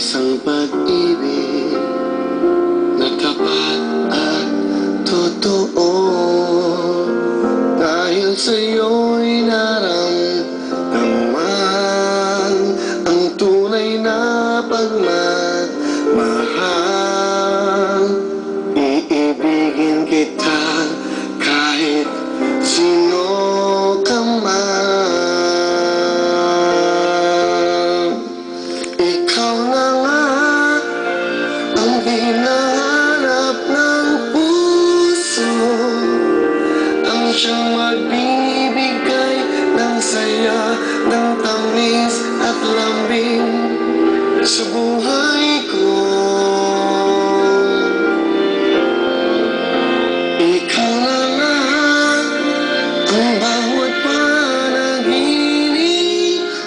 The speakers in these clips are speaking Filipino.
Isang pag-ibig na tapat at totoo, dahil sa'yo'y naramdaman ang tunay na pagmamahal. Iibigin kita kahit sino ka man. Ikaw na nga ang hinahanap ng puso, ang siyang magbibigay ng saya, ng tamis at lambing sa buhay ko. Ikaw na nga ang bawat panaginip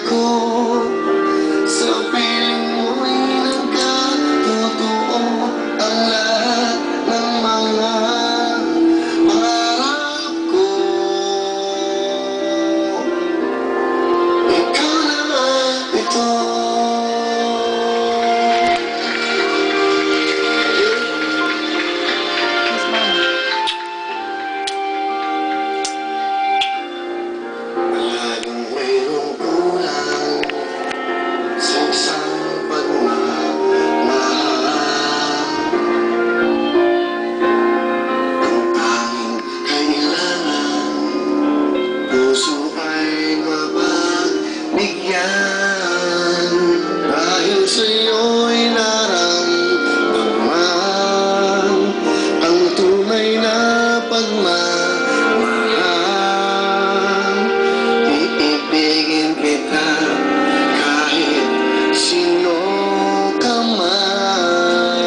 ko, sa piling mo'y nagkatotoo ang lahat ng mga pangarap ko. Ikaw na nga ito. Palaging mayroong kulang sa isang pagmamahal. Ang tanging kailangan, puso ay mapagbigyan, dahil sa'yo'y naramdaman ang tunay na pagmamahal. Iibigin kita kahit sino ka man.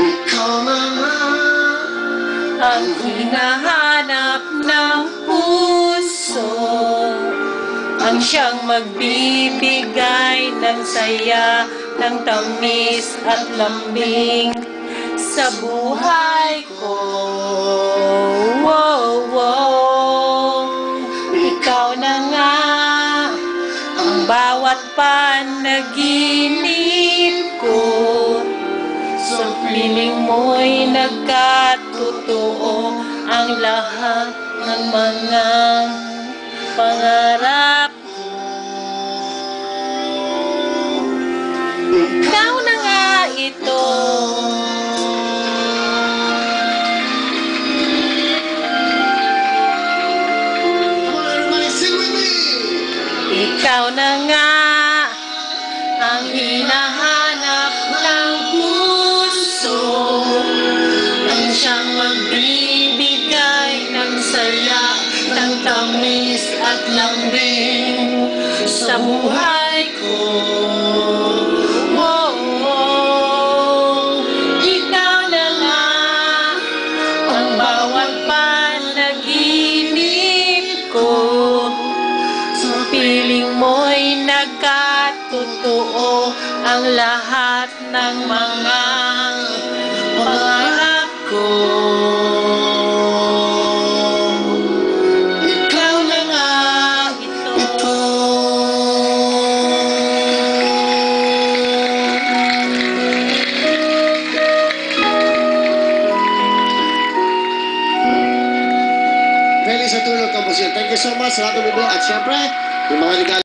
Ikaw na nga Ang hinahanap ng puso, ang siyang magbibigay ng saya, ng tamis at lambing sa buhay ko. Wow, wow. Ikaw na nga ang bawat panaginip ko, sa piling mo'y nagkatotoo ang lahat ng mga pangarap ko. Ikaw na nga ito. Come on, everybody, sing with me. Ikaw na nga ang hinahanap ng puso, ang siyang magbibigay ng saya, ng tamis at lambing sa buhay ko. Oh, oh. Ikaw na nga ang bawat panaginip ko, sa piling mo'y nagkatotoo ang lahat ng mga pangarap ko. Ikaw na nga ito. Feliz sa tulog, Kampusin. Thank you so much sa lahat ng bibig. At syempre, yung mga regalo